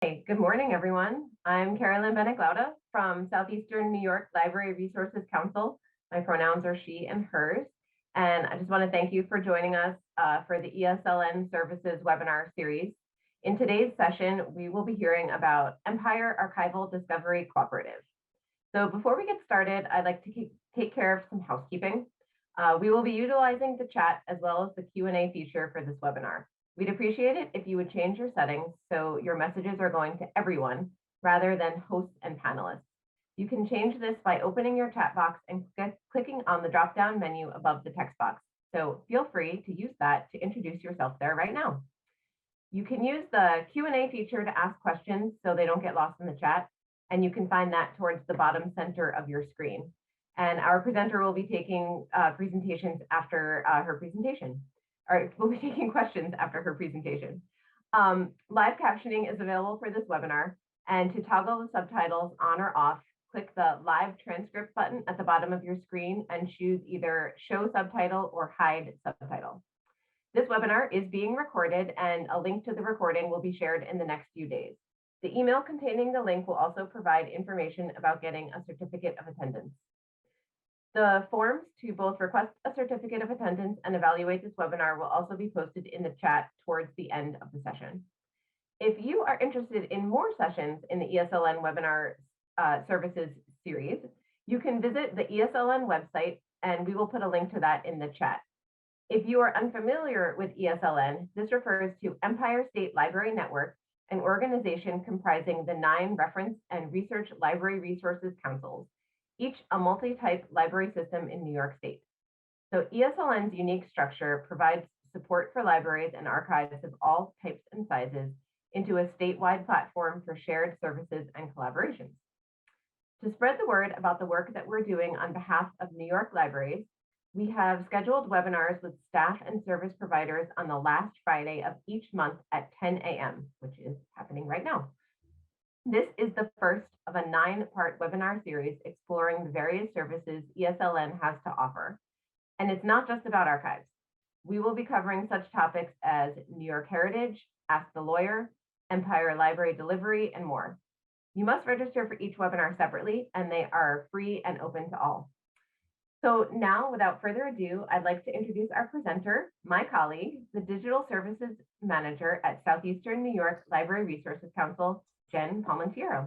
Hey, good morning, everyone. I'm Carolyn Beniglauda from Southeastern New York Library Resources Council. My pronouns are she and hers. And I just want to thank you for joining us for the ESLN Services webinar series. In today's session, we will be hearing about Empire Archival Discovery Cooperative. So before we get started, I'd like to take care of some housekeeping. We will be utilizing the chat as well as the Q&A feature for this webinar. We'd appreciate it if you would change your settings so your messages are going to everyone rather than hosts and panelists. You can change this by opening your chat box and clicking on the drop-down menu above the text box. So feel free to use that to introduce yourself there right now. You can use the Q&A feature to ask questions so they don't get lost in the chat, and you can find that towards the bottom center of your screen. And our presenter will be taking presentations after her presentation. Or we'll be taking questions after her presentation. Live captioning is available for this webinar, and to toggle the subtitles on or off, click the live transcript button at the bottom of your screen and choose either show subtitle or hide subtitle. This webinar is being recorded, and a link to the recording will be shared in the next few days. The email containing the link will also provide information about getting a certificate of attendance. The forms to both request a certificate of attendance and evaluate this webinar will also be posted in the chat towards the end of the session. If you are interested in more sessions in the ESLN webinar services series, you can visit the ESLN website, and we will put a link to that in the chat. If you are unfamiliar with ESLN, this refers to Empire State Library Network, an organization comprising the 9 reference and research library resources councils, each a multi-type library system in New York State. So ESLN's unique structure provides support for libraries and archives of all types and sizes into a statewide platform for shared services and collaborations. To spread the word about the work that we're doing on behalf of New York libraries, we have scheduled webinars with staff and service providers on the last Friday of each month at 10 a.m., which is happening right now. This is the first of a 9-part webinar series exploring the various services ESLN has to offer. And it's not just about archives. We will be covering such topics as New York Heritage, Ask the Lawyer, Empire Library Delivery, and more. You must register for each webinar separately, and they are free and open to all. So now, without further ado, I'd like to introduce our presenter, my colleague, the Digital Services Manager at Southeastern New York Library Resources Council, Jen Palmentiero.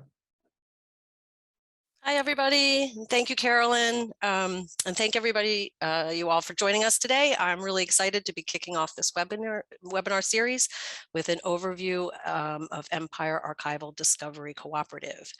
Hi, everybody. Thank you, Carolyn. And thank everybody, you all, for joining us today. I'm really excited to be kicking off this webinar series with an overview of Empire Archival Discovery Cooperative.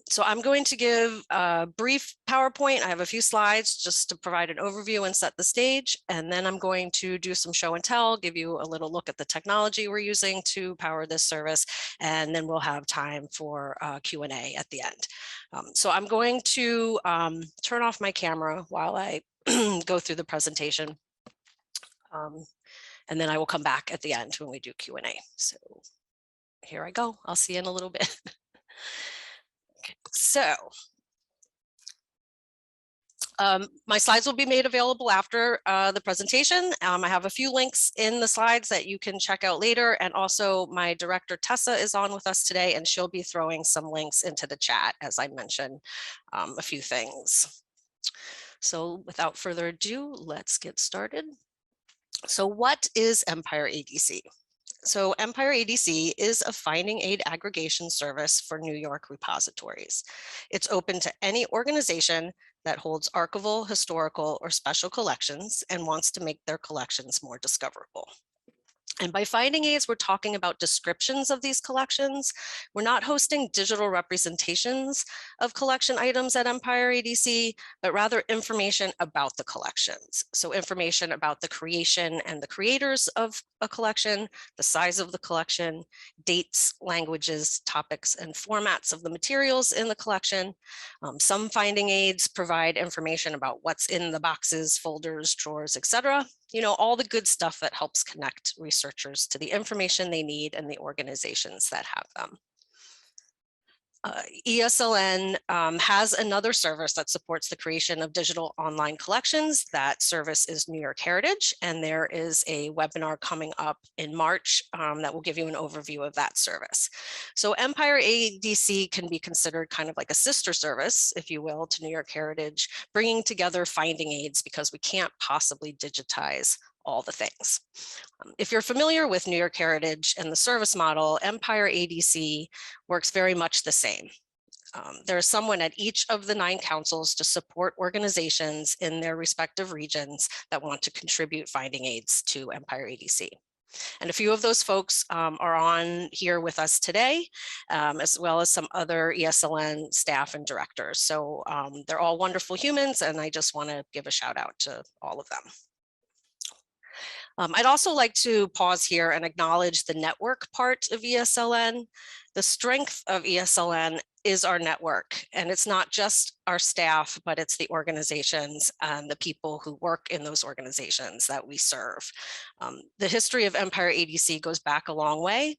So I'm going to give a brief PowerPoint. I have a few slides just to provide an overview and set the stage. And then I'm going to do some show and tell, give you a little look at the technology we're using to power this service. And then we'll have time for Q&A at the end. So I'm going to turn off my camera while I go through the presentation. And then I will come back at the end when we do Q&A. So here I go. I'll see you in a little bit. Okay, so my slides will be made available after the presentation. I have a few links in the slides that you can check out later. And also my director, Tessa, is on with us today, and she'll be throwing some links into the chat as I mention a few things. So without further ado, let's get started. So what is Empire ADC? So Empire ADC is a finding aid aggregation service for New York repositories. It's open to any organization that holds archival, historical, or special collections and wants to make their collections more discoverable. And by finding aids, we're talking about descriptions of these collections. We're not hosting digital representations of collection items at Empire ADC, but rather information about the collections. So information about the creation and the creators of a collection, the size of the collection, dates, languages, topics, and formats of the materials in the collection. Some finding aids provide information about what's in the boxes, folders, drawers, etc. You know, all the good stuff that helps connect researchers to the information they need and the organizations that have them. ESLN has another service that supports the creation of digital online collections. That service is New York Heritage, and there is a webinar coming up in March that will give you an overview of that service. So Empire ADC can be considered kind of like a sister service, if you will, to New York Heritage, bringing together finding aids because we can't possibly digitize all the things. If you're familiar with New York Heritage and the service model, Empire ADC works very much the same. There is someone at each of the 9 councils to support organizations in their respective regions that want to contribute finding aids to Empire ADC. And a few of those folks are on here with us today, as well as some other ESLN staff and directors. So they're all wonderful humans, and I just want to give a shout out to all of them. I'd also like to pause here and acknowledge the network part of ESLN. The strength of ESLN is our network, and it's not just our staff, but it's the organizations and the people who work in those organizations that we serve. The history of Empire ADC goes back a long way.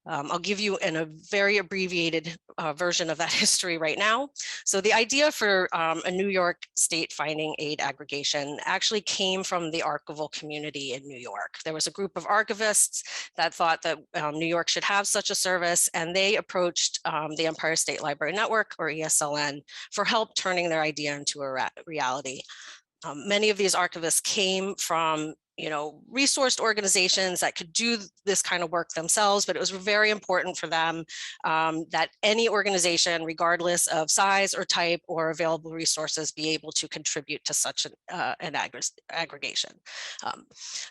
I'll give you a very abbreviated version of that history right now. So the idea for a New York State finding aid aggregation actually came from the archival community in New York. There was a group of archivists that thought that New York should have such a service, and they approached the Empire State Library Network, or ESLN, for help turning their idea into a reality. Many of these archivists came from resourced organizations that could do this kind of work themselves, but it was very important for them that any organization, regardless of size or type or available resources, be able to contribute to such an aggregation.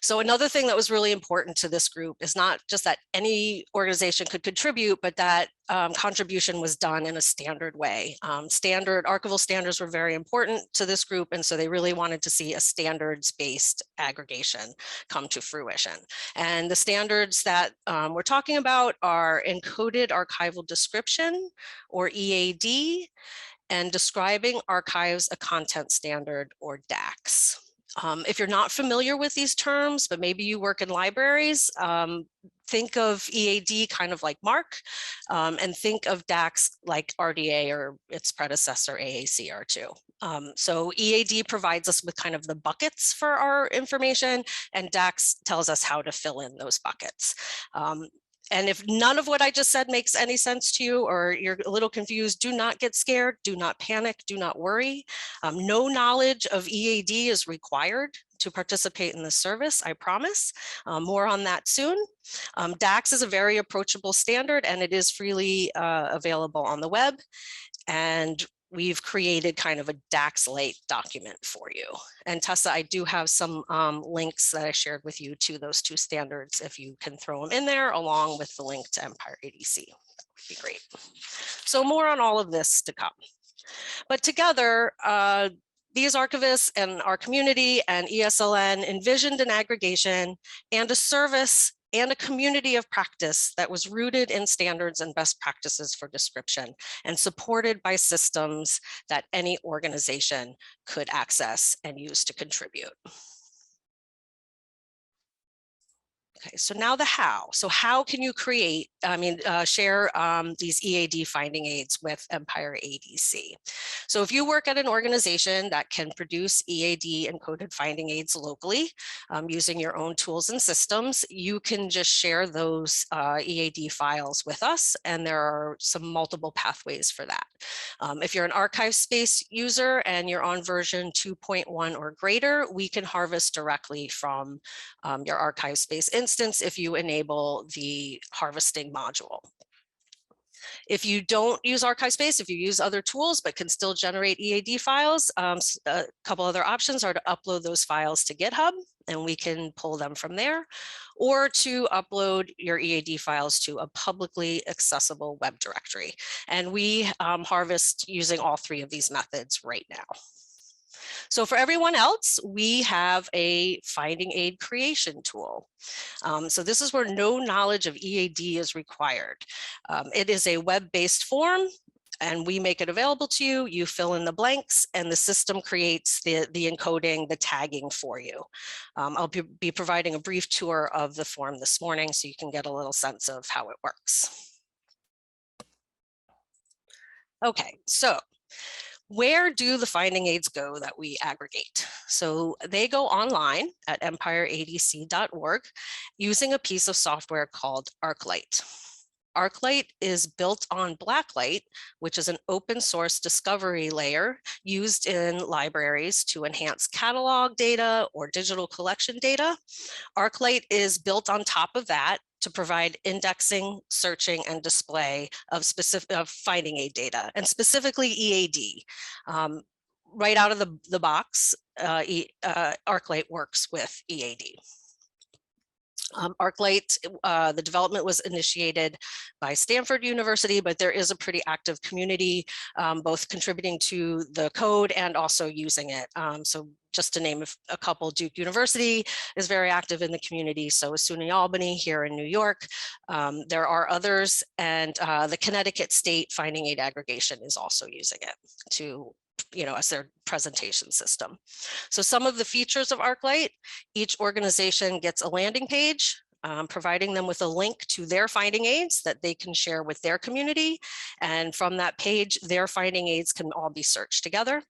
So another thing that was really important to this group is not just that any organization could contribute, but that contribution was done in a standard way. Archival standards were very important to this group, and so they really wanted to see a standards-based aggregation come to fruition. And the standards that we're talking about are encoded archival description, or EAD, and describing archives a content standard, or DAX. If you're not familiar with these terms, but maybe you work in libraries, think of EAD kind of like MARC, and think of DAX like RDA or its predecessor AACR2. So EAD provides us with kind of the buckets for our information, and DAX tells us how to fill in those buckets. And if none of what I just said makes any sense to you, or you're a little confused, do not get scared, do not panic, do not worry. No knowledge of EAD is required to participate in this service, I promise. More on that soon. DAX is a very approachable standard, and it is freely available on the web. And we've created kind of a DAX-lite document for you. And Tessa, I do have some links that I shared with you to those 2 standards, if you can throw them in there, along with the link to Empire ADC. That would be great. So more on all of this to come. But together, these archivists and our community and ESLN envisioned an aggregation and a service and a community of practice that was rooted in standards and best practices for description and supported by systems that any organization could access and use to contribute. Okay, so now the how. So how can you share these EAD finding aids with Empire ADC? So if you work at an organization that can produce EAD encoded finding aids locally using your own tools and systems, you can just share those EAD files with us, and there are some multiple pathways for that. If you're an archive space user and you're on version 2.1 or greater, we can harvest directly from your archive space instance if you enable the harvesting module. If you don't use archive space, if you use other tools but can still generate EAD files, a couple other options are to upload those files to GitHub, and we can pull them from there, or to upload your EAD files to a publicly accessible web directory. And we harvest using all 3 of these methods right now. So for everyone else, we have a finding aid creation tool. So this is where no knowledge of EAD is required. It is a web-based form, and we make it available to you. You fill in the blanks, and the system creates the encoding, the tagging for you. I'll be providing a brief tour of the form this morning so you can get a little sense of how it works. Okay, so where do the finding aids go that we aggregate? So they go online at empireadc.org using a piece of software called ArcLight. ArcLight is built on Blacklight, which is an open source discovery layer used in libraries to enhance catalog data or digital collection data. ArcLight is built on top of that to provide indexing, searching, and display of finding aid data, and specifically EAD. Right out of the box, ArcLight works with EAD. ArcLight, the development was initiated by Stanford University, but there is a pretty active community, both contributing to the code and also using it. So just to name a couple, Duke University is very active in the community. So is SUNY Albany here in New York. There are others, and the Connecticut State Finding Aid Aggregation is also using it to, as their presentation system. So some of the features of ArcLight: each organization gets a landing page, providing them with a link to their finding aids that they can share with their community. And from that page, their finding aids can all be searched together.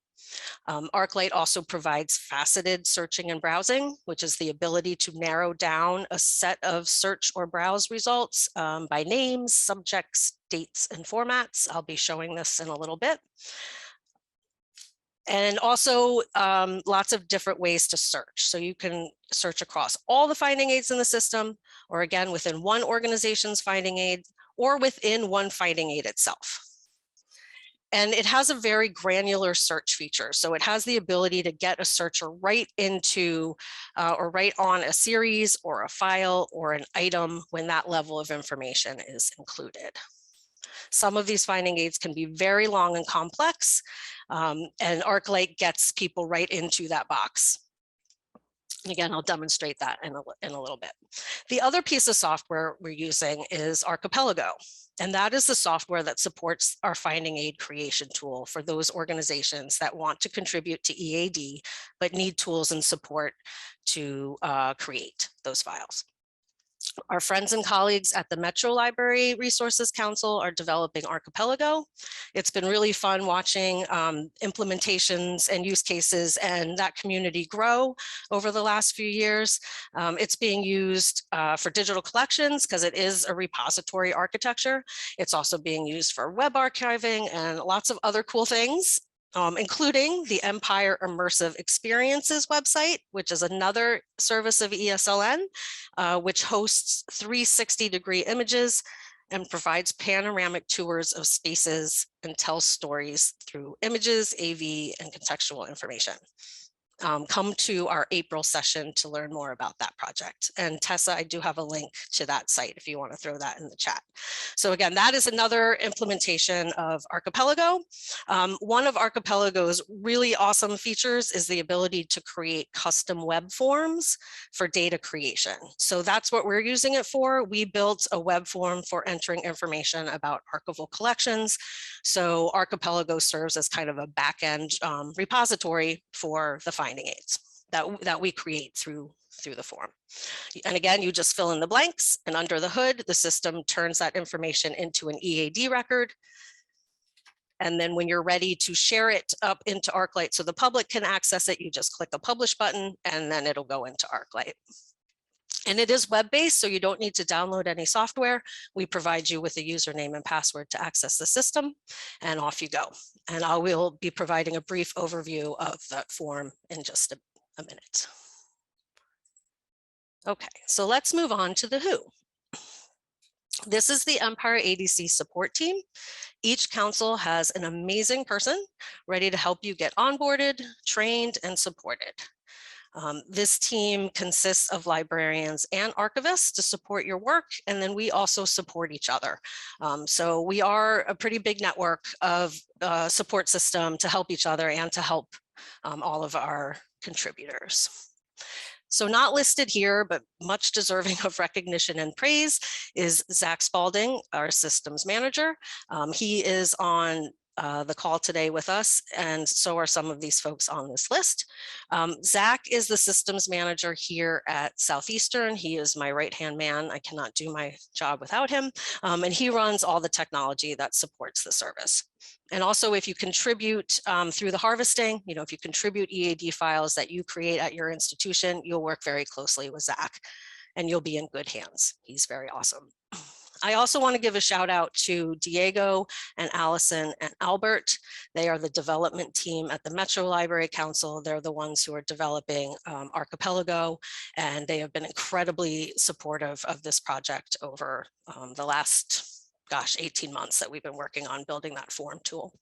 ArcLight also provides faceted searching and browsing, which is the ability to narrow down a set of search or browse results by names, subjects, dates, and formats. I'll be showing this in a little bit. And also lots of different ways to search. So you can search across all the finding aids in the system, or again, within one organization's finding aid, or within one finding aid itself. And it has a very granular search feature. So it has the ability to get a searcher right into or right on a series or a file or an item when that level of information is included. Some of these finding aids can be very long and complex, and ArcLight gets people right into that box. And again, I'll demonstrate that in a little bit. The other piece of software we're using is Archipelago, and that is the software that supports our finding aid creation tool for those organizations that want to contribute to EAD, but need tools and support to create those files. Our friends and colleagues at the Metro Library Resources Council are developing Archipelago. It's been really fun watching implementations and use cases and that community grow over the last few years. It's being used for digital collections because it is a repository architecture. It's also being used for web archiving and lots of other cool things, including the Empire Immersive Experiences website, which is another service of ESLN, which hosts 360-degree images and provides panoramic tours of spaces and tells stories through images, AV, and contextual information. Come to our April session to learn more about that project. And Tessa, I do have a link to that site if you want to throw that in the chat. So again, that is another implementation of Archipelago. One of Archipelago's really awesome features is the ability to create custom web forms for data creation. So that's what we're using it for. We built a web form for entering information about archival collections. So Archipelago serves as kind of a back-end repository for the finding aids that we create through the form. And again, you just fill in the blanks, and under the hood, the system turns that information into an EAD record. And then when you're ready to share it up into ArcLight so the public can access it, you just click a publish button and then it'll go into ArcLight. And it is web-based, so you don't need to download any software. We provide you with a username and password to access the system, and off you go. And I will be providing a brief overview of that form in just a minute. Okay, so let's move on to the who. This is the Empire ADC support team. Each council has an amazing person ready to help you get onboarded, trained, and supported. This team consists of librarians and archivists to support your work, and then we also support each other. So we are a pretty big network of support system to help each other and to help all of our contributors. So not listed here, but much deserving of recognition and praise is Zach Spalding, our systems manager. He is on the call today with us, and so are some of these folks on this list. Zach is the systems manager here at Southeastern. He is my right-hand man. I cannot do my job without him, and he runs all the technology that supports the service. And also, if you contribute through the harvesting, if you contribute EAD files that you create at your institution, you'll work very closely with Zach, and you'll be in good hands. He's very awesome. I also want to give a shout out to Diego and Allison and Albert. They are the development team at the Metro Library Council. They're the ones who are developing Archipelago, and they have been incredibly supportive of this project over the last, 18 months that we've been working on building that form tool.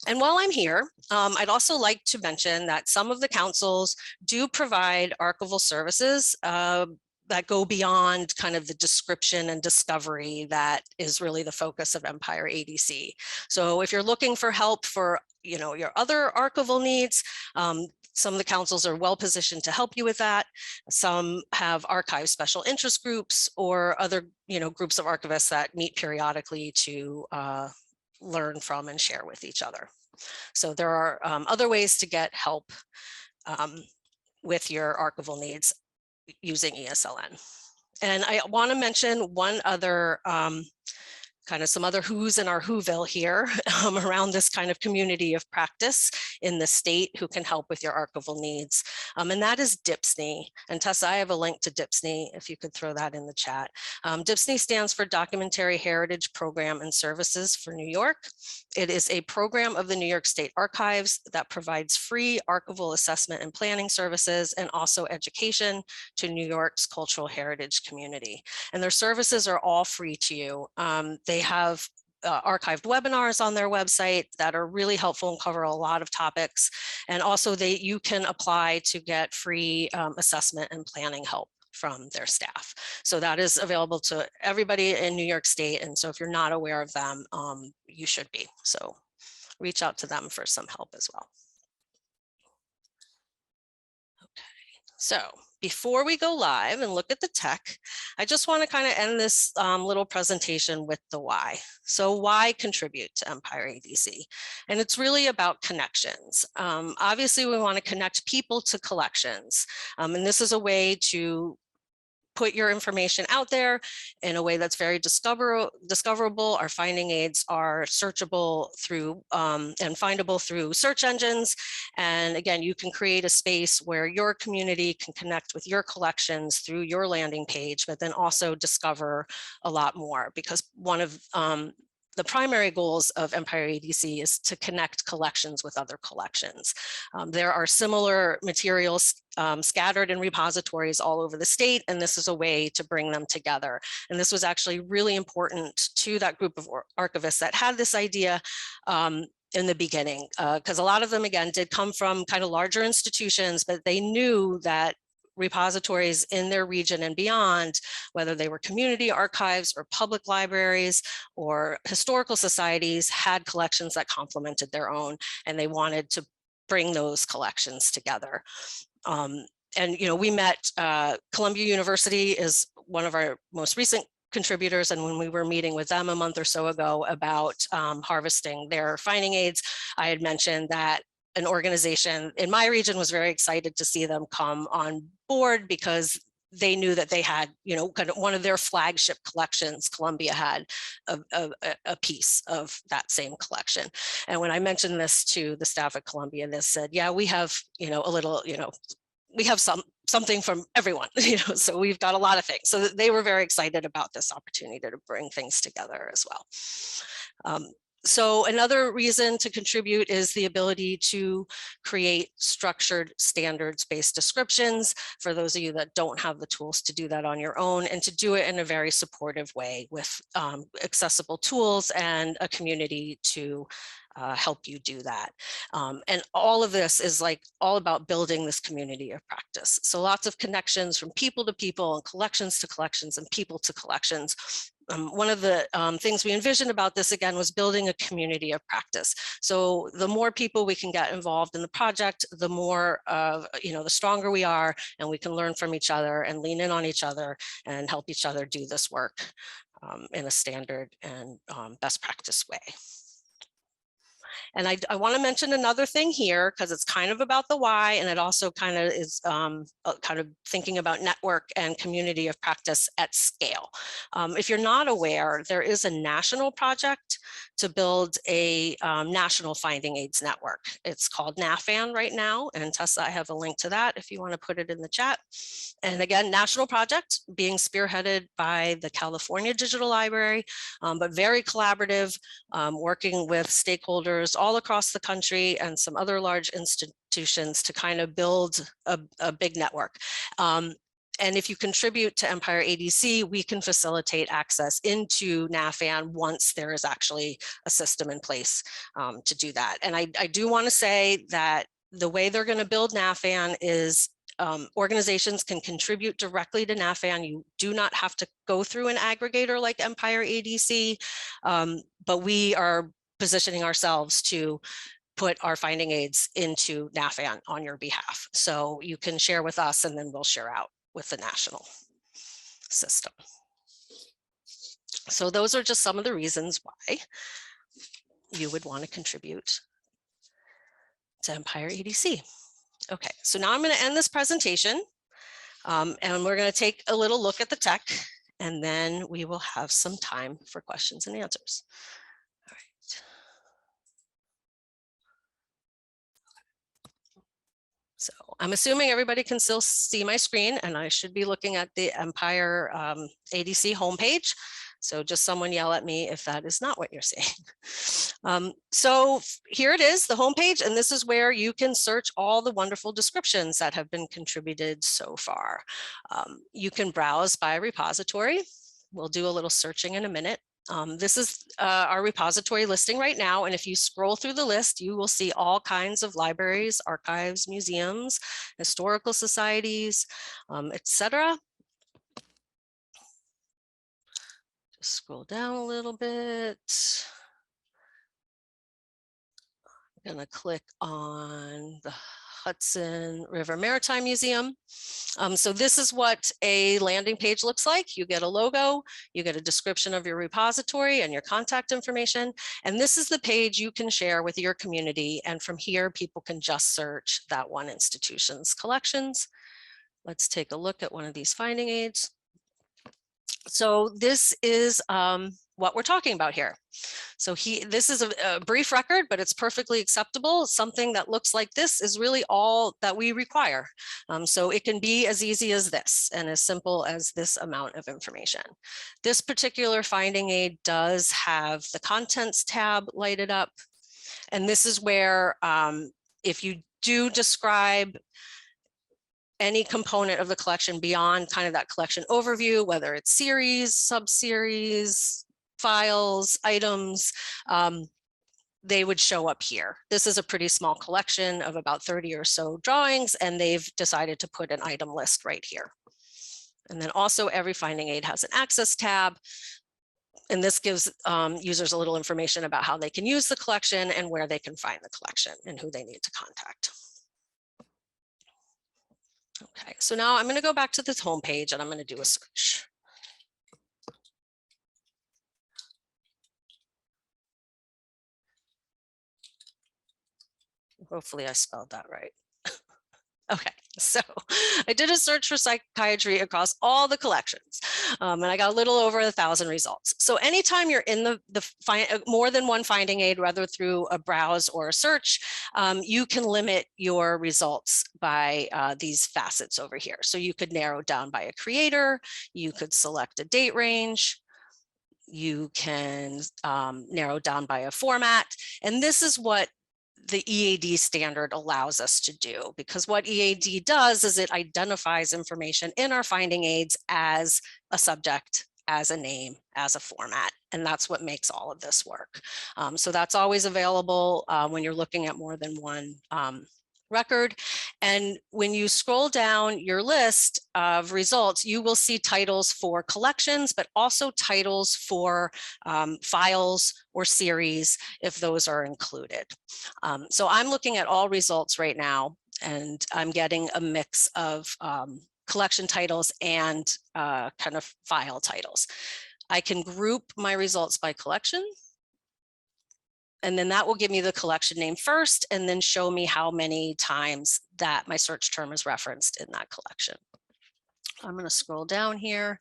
And while I'm here, I'd also like to mention that some of the councils do provide archival services that go beyond kind of the description and discovery that is really the focus of Empire ADC. So if you're looking for help for your other archival needs, some of the councils are well positioned to help you with that. Some have archive special interest groups or other groups of archivists that meet periodically to learn from and share with each other. So there are other ways to get help with your archival needs using ESLN. And I want to mention one other some other who's in our Whoville here around this kind of community of practice in the state who can help with your archival needs. And that is DIPSNY. And Tessa, I have a link to DIPSNY if you could throw that in the chat. DIPSNY stands for Documentary Heritage Program and Services for New York. It is a program of the New York State Archives that provides free archival assessment and planning services and also education to New York's cultural heritage community. And their services are all free to you. They have archived webinars on their website that are really helpful and cover a lot of topics. And also you can apply to get free assessment and planning help from their staff. So that is available to everybody in New York State. And so if you're not aware of them, you should be. So reach out to them for some help as well. So before we go live and look at the tech, I just want to kind of end this little presentation with the why. So why contribute to Empire ADC? And it's really about connections. Obviously, we want to connect people to collections. And this is a way to put your information out there in a way that's very discoverable. Our finding aids are searchable through and findable through search engines. And again, you can create a space where your community can connect with your collections through your landing page, but then also discover a lot more, because one of the primary goals of Empire ADC is to connect collections with other collections. There are similar materials scattered in repositories all over the state, and this is a way to bring them together. And this was actually really important to that group of archivists that had this idea in the beginning, because a lot of them, again, did come from kind of larger institutions, but they knew that repositories in their region and beyond, whether they were community archives or public libraries or historical societies, had collections that complemented their own, and they wanted to bring those collections together. And we met Columbia University is one of our most recent contributors, and when we were meeting with them a month or so ago about harvesting their finding aids, I had mentioned that an organization in my region was very excited to see them come on board, because they knew that they had, kind of one of their flagship collections. Columbia had a piece of that same collection. And when I mentioned this to the staff at Columbia, they said, yeah, we have, a little, we have something from everyone, so we've got a lot of things. So they were very excited about this opportunity to bring things together as well. So another reason to contribute is the ability to create structured standards-based descriptions for those of you that don't have the tools to do that on your own, and to do it in a very supportive way with accessible tools and a community to help you do that. And all of this is all about building this community of practice. So lots of connections from people to people and collections to collections and people to collections. One of the things we envisioned about this, again, was building a community of practice. So the more people we can get involved in the project, the more the stronger we are, and we can learn from each other and lean in on each other and help each other do this work. in a standard and best practice way. And I want to mention another thing here because it's kind of about the why, and it also kind of is kind of thinking about network and community of practice at scale. If you're not aware, there is a national project to build a national finding aids network. It's called NAFAN right now, and Tessa, I have a link to that if you want to put it in the chat. And again, national project being spearheaded by the California Digital Library, but very collaborative, working with stakeholders all across the country and some other large institutions to kind of build a big network. And if you contribute to Empire ADC, we can facilitate access into NAFAN once there is actually a system in place to do that. And I do want to say that the way they're going to build NAFAN is organizations can contribute directly to NAFAN. You do not have to go through an aggregator like Empire ADC, but we are positioning ourselves to put our finding aids into NAFAN on your behalf. So you can share with us and then we'll share out with the national system. So those are just some of the reasons why you would want to contribute to Empire ADC. Okay, so now I'm going to end this presentation and we're going to take a little look at the tech, and then we will have some time for questions and answers. All right. So I'm assuming everybody can still see my screen, and I should be looking at the Empire ADC homepage. So just someone yell at me if that is not what you're seeing. So here it is, the homepage, and this is where you can search all the wonderful descriptions that have been contributed so far. You can browse by repository. We'll do a little searching in a minute. This is our repository listing right now, and if you scroll through the list, you will see all kinds of libraries, archives, museums, historical societies, etc. Scroll down a little bit. I'm going to click on the Hudson River Maritime Museum. So this is what a landing page looks like. You get a logo, you get a description of your repository and your contact information, and this is the page you can share with your community, and from here people can just search that one institution's collections. Let's take a look at one of these finding aids. So this is what we're talking about here. So this is a brief record, but it's perfectly acceptable. Something that looks like this is really all that we require. So it can be as easy as this and as simple as this amount of information. This particular finding aid does have the contents tab lighted up. And this is where if you do describe any component of the collection beyond kind of that collection overview, whether it's series, sub-series, files, items, they would show up here. This is a pretty small collection of about 30 or so drawings, and they've decided to put an item list right here. And then also every finding aid has an access tab, and this gives users a little information about how they can use the collection and where they can find the collection and who they need to contact. Okay, so now I'm going to go back to this homepage and I'm going to do a search. Hopefully I spelled that right. Okay, so I did a search for psychiatry across all the collections, and I got a little over 1,000 results. So anytime you're in more than one finding aid, whether through a browse or a search, you can limit your results by these facets over here. So you could narrow down by a creator, you could select a date range, you can narrow down by a format, and this is what the EAD standard allows us to do, because what EAD does is it identifies information in our finding aids as a subject, as a name, as a format, and that's what makes all of this work. So that's always available when you're looking at more than one record. And when you scroll down your list of results, you will see titles for collections, but also titles for files or series if those are included. So I'm looking at all results right now, and I'm getting a mix of collection titles and kind of file titles. I can group my results by collection. And then that will give me the collection name first and then show me how many times that my search term is referenced in that collection. I'm going to scroll down here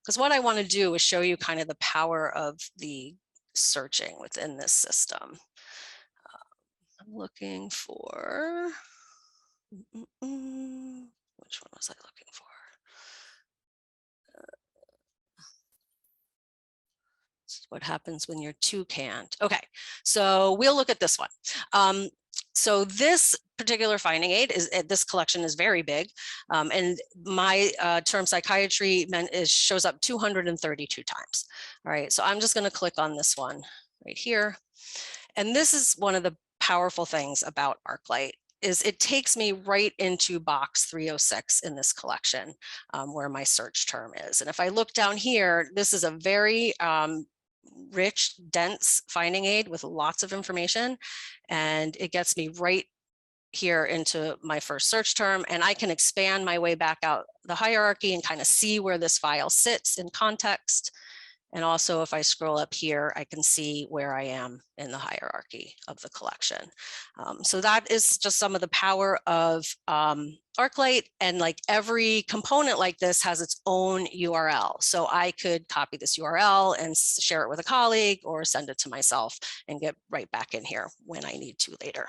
because what I want to do is show you kind of the power of the searching within this system. I'm looking for, which one was I looking for? What happens when you're too canned. Okay, so we'll look at this one. So this particular finding aid is this collection is very big, and my term psychiatry shows up 232 times. All right, so I'm just going to click on this one right here, and this is one of the powerful things about ArcLight is it takes me right into box 306 in this collection where my search term is. And if I look down here, this is a very rich, dense finding aid with lots of information, and it gets me right here into my first search term, and I can expand my way back out the hierarchy and kind of see where this file sits in context. And also if I scroll up here, I can see where I am in the hierarchy of the collection. So that is just some of the power of ArcLight, and like every component like this has its own URL. So I could copy this URL and share it with a colleague or send it to myself and get right back in here when I need to later.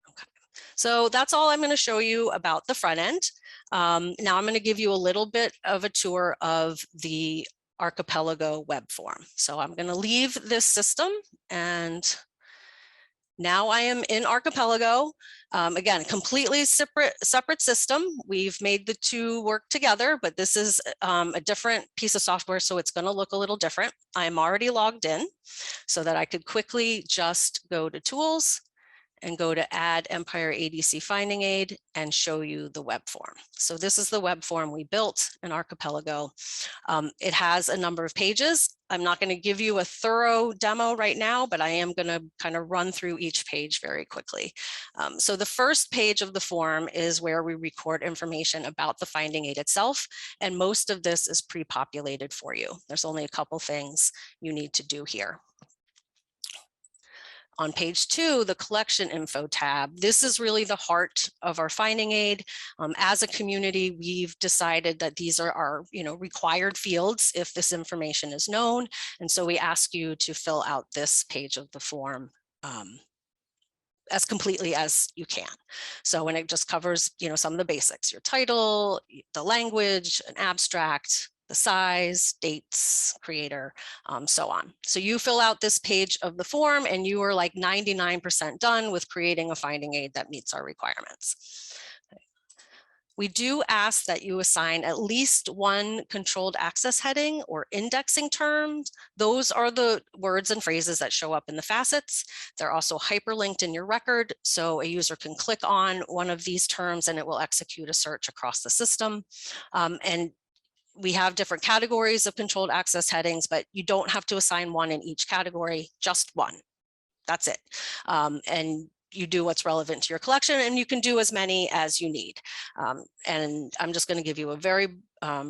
Okay, so that's all I'm going to show you about the front end. Now I'm going to give you a little bit of a tour of the Archipelago web form. So I'm going to leave this system, and now I am in Archipelago. Again, completely separate system. We've made the two work together, but this is a different piece of software, so it's going to look a little different. I'm already logged in so that I could quickly just go to Tools and go to Add Empire ADC Finding Aid and show you the web form. So this is the web form we built in Archipelago. It has a number of pages. I'm not going to give you a thorough demo right now, but I am going to kind of run through each page very quickly. So the first page of the form is where we record information about the finding aid itself, and most of this is pre-populated for you. There's only a couple things you need to do here. On page 2, the collection info tab, this is really the heart of our finding aid. As a community, we've decided that these are our required fields if this information is known. And so we ask you to fill out this page of the form as completely as you can. So when it just covers some of the basics, your title, the language, an abstract, the size, dates, creator, so on. So you fill out this page of the form and you are like 99% done with creating a finding aid that meets our requirements. We do ask that you assign at least one controlled access heading or indexing terms. Those are the words and phrases that show up in the facets. They're also hyperlinked in your record, so a user can click on one of these terms and it will execute a search across the system. And we have different categories of controlled access headings, but you don't have to assign one in each category, just one. That's it. And you do what's relevant to your collection, and you can do as many as you need. And I'm just going to give you a very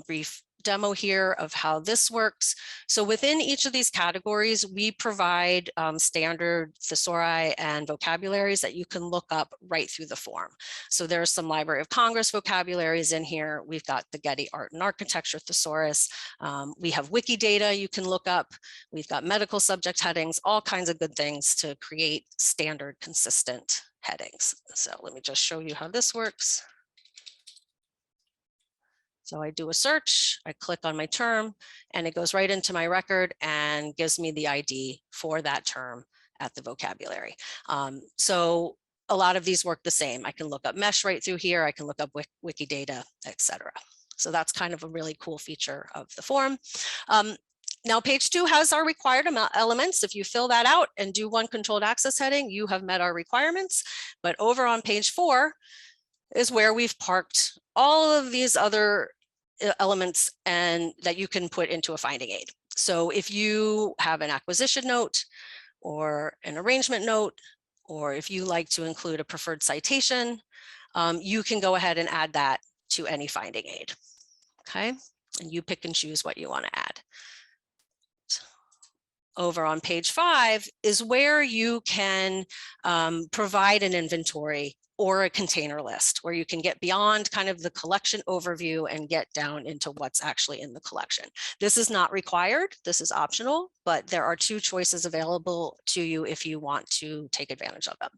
brief demo here of how this works. So within each of these categories, we provide standard thesauri and vocabularies that you can look up right through the form. So there's some Library of Congress vocabularies in here. We've got the Getty Art and Architecture thesaurus. We have Wikidata you can look up. We've got medical subject headings, all kinds of good things to create standard, consistent headings. So let me just show you how this works. So I do a search, I click on my term, and it goes right into my record and gives me the ID for that term at the vocabulary. So a lot of these work the same. I can look up mesh right through here. I can look up Wikidata, etc. So that's kind of a really cool feature of the form. Now page 2 has our required elements. If you fill that out and do one controlled access heading, you have met our requirements. But over on page 4 is where we've parked all of these other elements and that you can put into a finding aid. So if you have an acquisition note or an arrangement note, or if you like to include a preferred citation, you can go ahead and add that to any finding aid. Okay. and you pick and choose what you want to add. Over on page 5 is where you can provide an inventory or a container list, where you can get beyond kind of the collection overview and get down into what's actually in the collection. This is not required, this is optional, but there are 2 choices available to you if you want to take advantage of them.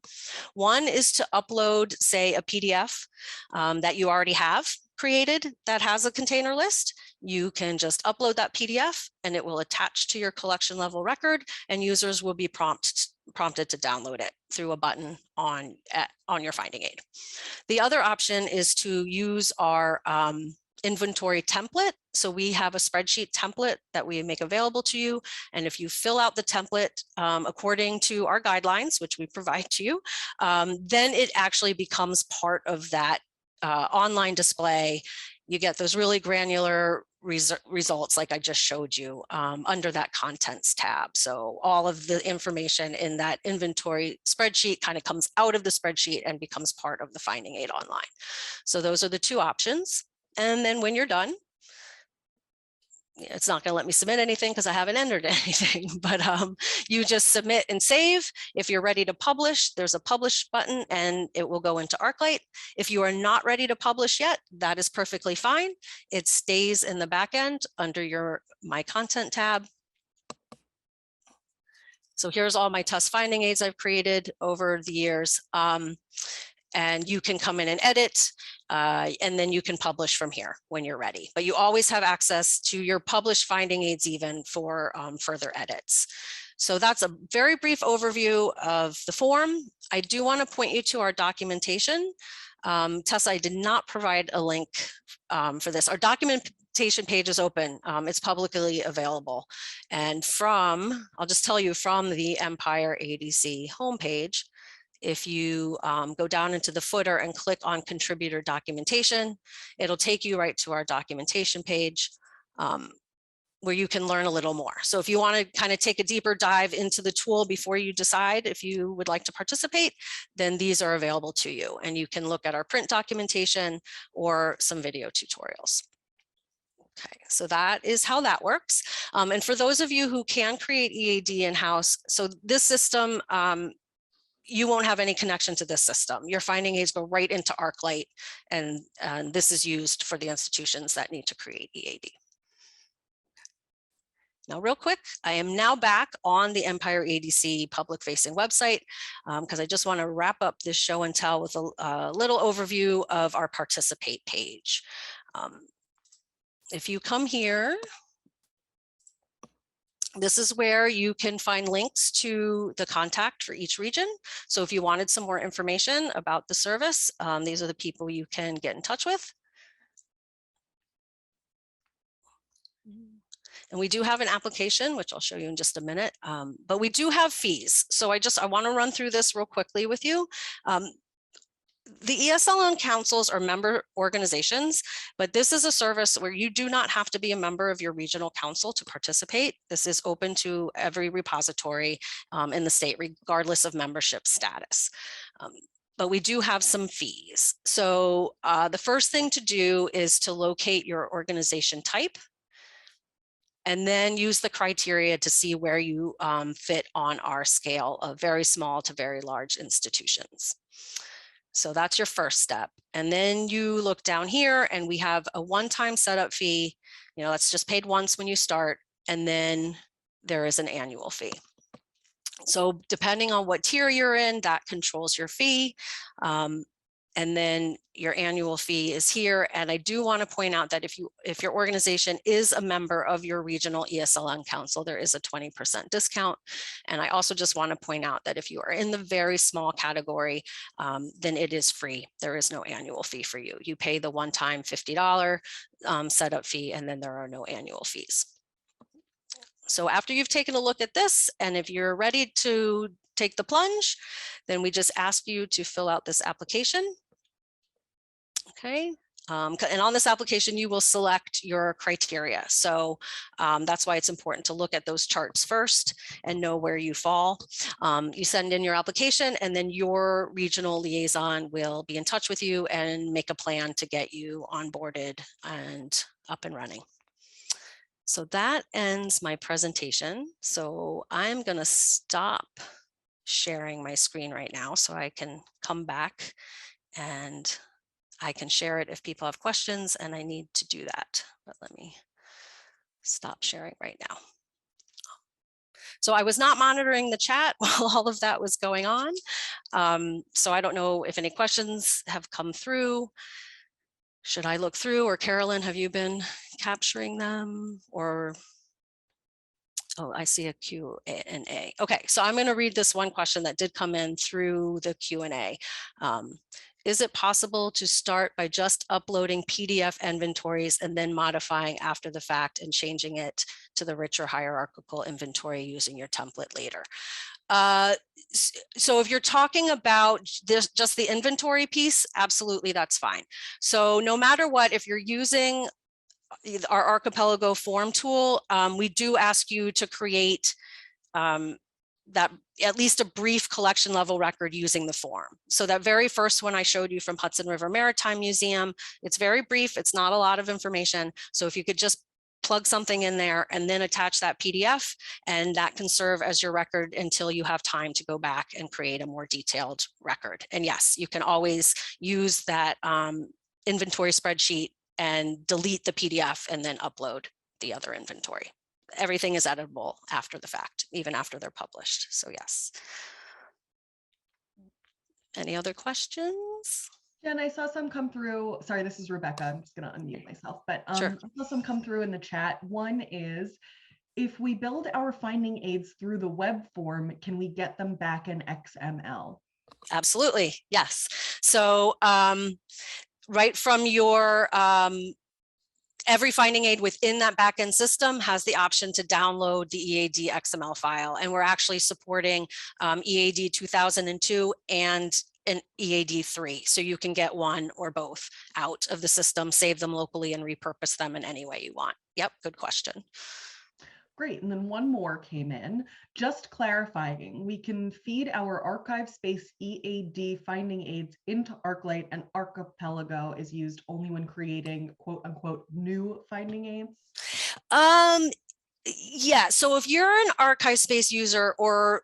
One is to upload, say, a PDF that you already have created that has a container list. You can just upload that PDF and it will attach to your collection level record, and users will be prompted to download it through a button on your finding aid. The other option is to use our inventory template. So we have a spreadsheet template that we make available to you. And if you fill out the template according to our guidelines, which we provide to you, then it actually becomes part of that online display. You get those really granular results like I just showed you under that contents tab. So all of the information in that inventory spreadsheet kind of comes out of the spreadsheet and becomes part of the finding aid online. So those are the 2 options. And then when you're done, it's not going to let me submit anything because I haven't entered anything, but you just submit and save. If you're ready to publish, there's a publish button and it will go into ArcLight. If you are not ready to publish yet, that is perfectly fine. It stays in the back end under your My Content tab. So here's all my test finding aids I've created over the years. And you can come in and edit, and then you can publish from here when you're ready. But you always have access to your published finding aids even for further edits. So that's a very brief overview of the form. I do want to point you to our documentation. Tessa, I did not provide a link for this. Our documentation page is open. It's publicly available. And I'll just tell you, from the Empire ADC homepage, if you go down into the footer and click on contributor documentation, it'll take you right to our documentation page where you can learn a little more. So if you want to kind of take a deeper dive into the tool before you decide if you would like to participate, then these are available to you. And you can look at our print documentation or some video tutorials. Okay, so that is how that works. And for those of you who can create EAD in-house, so this system, you won't have any connection to this system. Your finding aids go right into ArcLight, and this is used for the institutions that need to create EAD. Now, real quick, I am now back on the Empire ADC public-facing website because I just want to wrap up this show and tell with a little overview of our participate page. If you come here, this is where you can find links to the contact for each region. So if you wanted some more information about the service, these are the people you can get in touch with. And we do have an application, which I'll show you in just a minute, but we do have fees. So I want to run through this real quickly with you. The ESLN councils are member organizations, but this is a service where you do not have to be a member of your regional council to participate. This is open to every repository in the state, regardless of membership status. But we do have some fees. So the first thing to do is to locate your organization type, and then use the criteria to see where you fit on our scale of very small to very large institutions. So that's your first step. And then you look down here and we have a one-time setup fee. That's just paid once when you start, and then there is an annual fee. So depending on what tier you're in, that controls your fee. And then your annual fee is here. And I do want to point out that if your organization is a member of your regional ESLN council, there is a 20% discount. And I also just want to point out that if you are in the very small category, then it is free. There is no annual fee for you. You pay the one-time $50 setup fee, and then there are no annual fees. So after you've taken a look at this, and if you're ready to take the plunge, then we just ask you to fill out this application. Okay, and on this application, you will select your criteria. So that's why it's important to look at those charts first and know where you fall. You send in your application, and then your regional liaison will be in touch with you and make a plan to get you onboarded and up and running. So that ends my presentation. So I'm going to stop sharing my screen right now so I can come back and I can share it if people have questions, and I need to do that. But let me stop sharing right now. So I was not monitoring the chat while all of that was going on. So I don't know if any questions have come through. Should I look through, or Carolyn, have you been capturing them? Or, oh, I see a Q&A. Okay, so I'm going to read this one question that did come in through the Q&A. Is it possible to start by just uploading PDF inventories and then modifying after the fact and changing it to the richer hierarchical inventory using your template later? So if you're talking about this, just the inventory piece, absolutely, that's fine. So no matter what, if you're using our Archipelago form tool, we do ask you to create that at least a brief collection level record using the form. So that very first one I showed you from Hudson River Maritime Museum, it's very brief, it's not a lot of information. So if you could just plug something in there and then attach that PDF, and that can serve as your record until you have time to go back and create a more detailed record. And yes, you can always use that inventory spreadsheet and delete the PDF and then upload the other inventory. Everything is editable after the fact, even after they're published. So yes. Any other questions? Jen, I saw some come through. Sorry, this is Rebecca. I'm just going to unmute myself, but Sure. I saw some come through in the chat. One is, if we build our finding aids through the web form, can we get them back in XML? Absolutely, yes. So right from your every finding aid within that backend system has the option to download the EAD XML file. And we're actually supporting EAD 2002 and an EAD 3. So you can get one or both out of the system, save them locally, and repurpose them in any way you want. Yep, good question. Great. And then one more came in, just clarifying, we can feed our archive space EAD finding aids into ArcLight, and Archipelago is used only when creating quote unquote new finding aids? Yeah, so if you're an archive space user or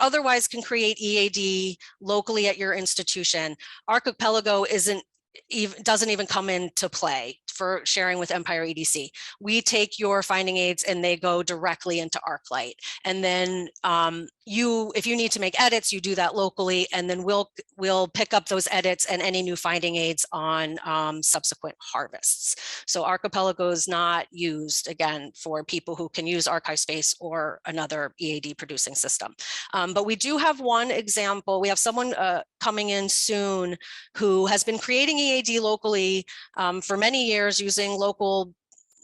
otherwise can create EAD locally at your institution, Archipelago doesn't even come into play for sharing with Empire ADC. We take your finding aids and they go directly into ArcLight. And then if you need to make edits, you do that locally, and then we'll pick up those edits and any new finding aids on subsequent harvests. So Archipelago is not used, again, for people who can use archive space or another EAD producing system. But we do have one example. We have someone coming in soon who has been creating EAD locally for many years using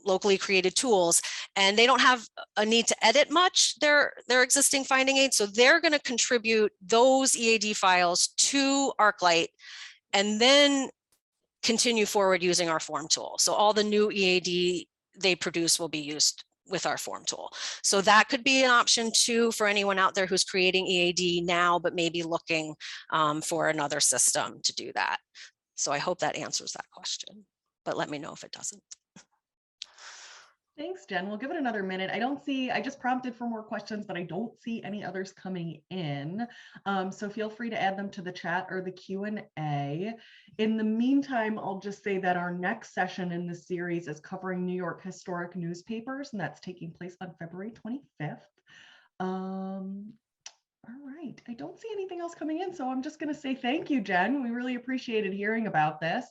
locally created tools, and they don't have a need to edit much their existing finding aids. So they're going to contribute those EAD files to ArcLight and then continue forward using our form tool. So all the new EAD they produce will be used with our form tool. So that could be an option too for anyone out there who's creating EAD now, but maybe looking for another system to do that. So I hope that answers that question, but let me know if it doesn't. Thanks, Jen. We'll give it another minute. I just prompted for more questions, but I don't see any others coming in. So feel free to add them to the chat or the Q&A. In the meantime, I'll just say that our next session in this series is covering New York historic newspapers, and that's taking place on February 25th. All right, I don't see anything else coming in, so I'm just going to say thank you, Jen. We really appreciated hearing about this.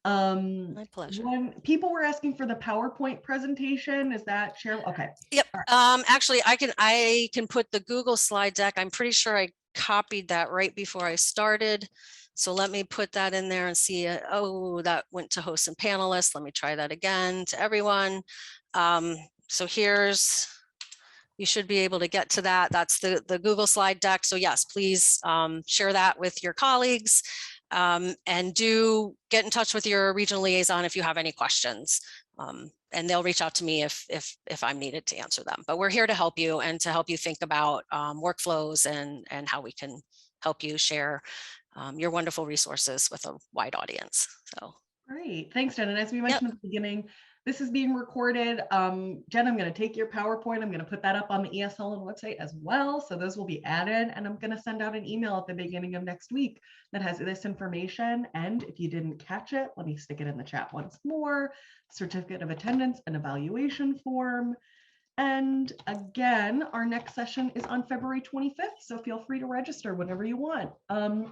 My pleasure. People were asking for the PowerPoint presentation. Is that shareable? Okay. Yep. Right. Actually, I can put the Google slide deck. I'm pretty sure I copied that right before I started. So let me put that in there and see. Oh, that went to hosts and panelists. Let me try that again to everyone. So you should be able to get to that. That's the Google slide deck. So yes, please share that with your colleagues, and do get in touch with your regional liaison if you have any questions. And they'll reach out to me if I'm needed to answer them. But we're here to help you and to help you think about workflows and how we can help you share your wonderful resources with a wide audience. So great, thanks, Jen. And as we mentioned at the beginning, This is being recorded. Jen, I'm going to take your PowerPoint. I'm going to put that up on the ESLN website as well. So those will be added. And I'm going to send out an email at the beginning of next week that has this information. And if you didn't catch it, let me stick it in the chat once more. Certificate of attendance and evaluation form. And again, our next session is on February 25th. So feel free to register whenever you want.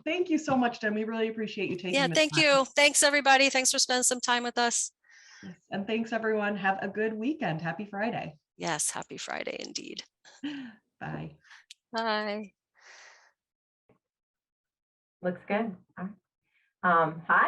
Thank you so much, Jen. We really appreciate you taking Yeah, the thank time. you. Thanks, everybody. Thanks for spending some time with us. Yes. And thanks, everyone. Have a good weekend. Happy Friday. Yes, happy Friday indeed. Bye. Bye. Looks good. Hi.